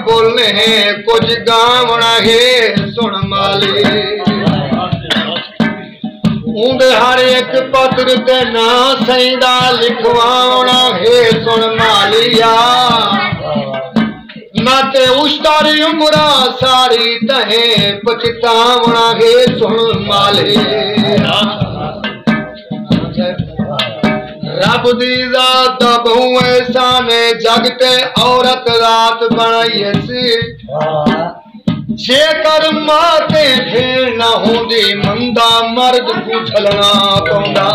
बोलने कुछ गावना है सुन माली ऊंदे हर एक पत्र ते ना सईदा लिखवाना है सुन मालिया ना ते उस्तारी उमरा सारी तहे पछतावना है सुन माली रब दी जात बहु ऐसा ने जगते औरत रात बनाई सी जेकर माते भेड़ न होंदी मंदा मर्द को झलना पौंदा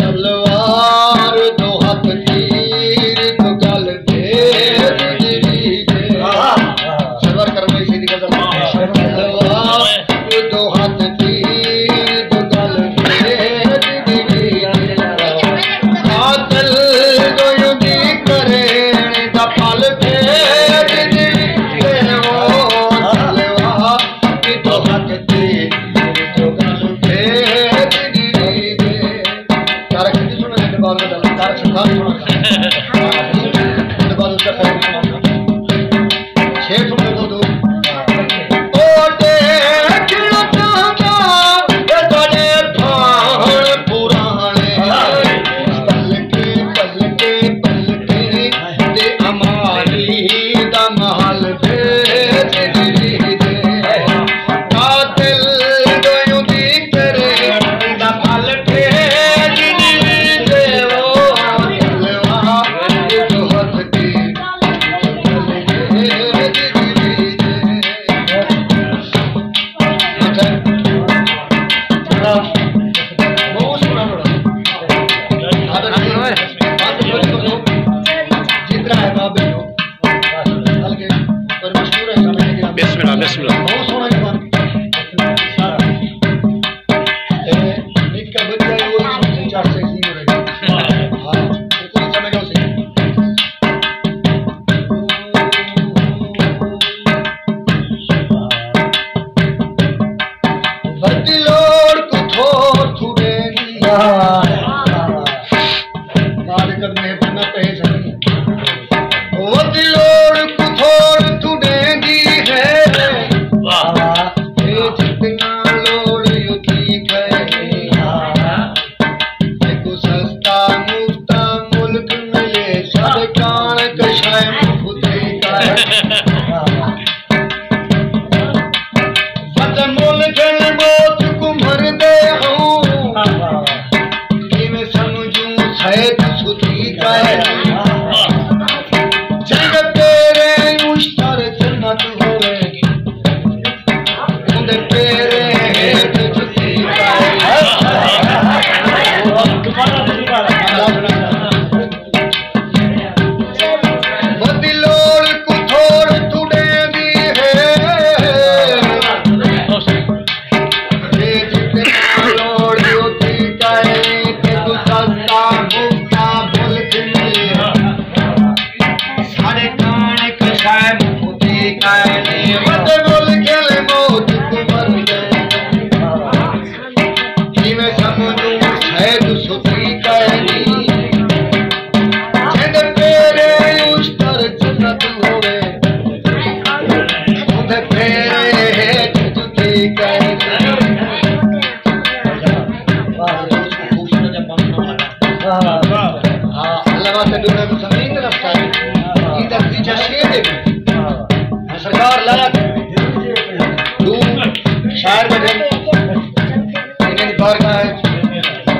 तलवार दो हाथ तीर दो गल भेद दी सरवर करने से दिखा दो हाथ तीर दो गल भेद दी कातल दो युदी करे दा फल भेद दी तलवार दो हाथ तीर दो गल भेद दी तारा कितनी सुना है बात बता तारा सुना बात उसका शेर सुन दो दो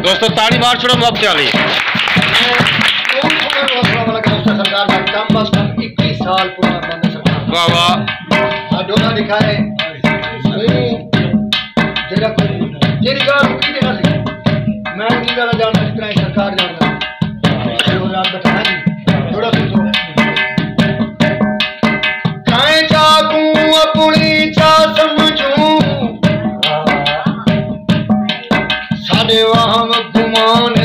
दोस्तों ताड़ी मार छोड़ो मौत वाली सरकार का कम बस कम 21 साल पुराना सरकार वाह वाह डोना दिखाए जेड़ा जेड़ी गाल की देना सी मैं नहीं गाल जानना जितना सरकार जानना जो रात बताना जी थोड़ा सुनो काए जागू अपनी चा समझूं साडे वहां गुमान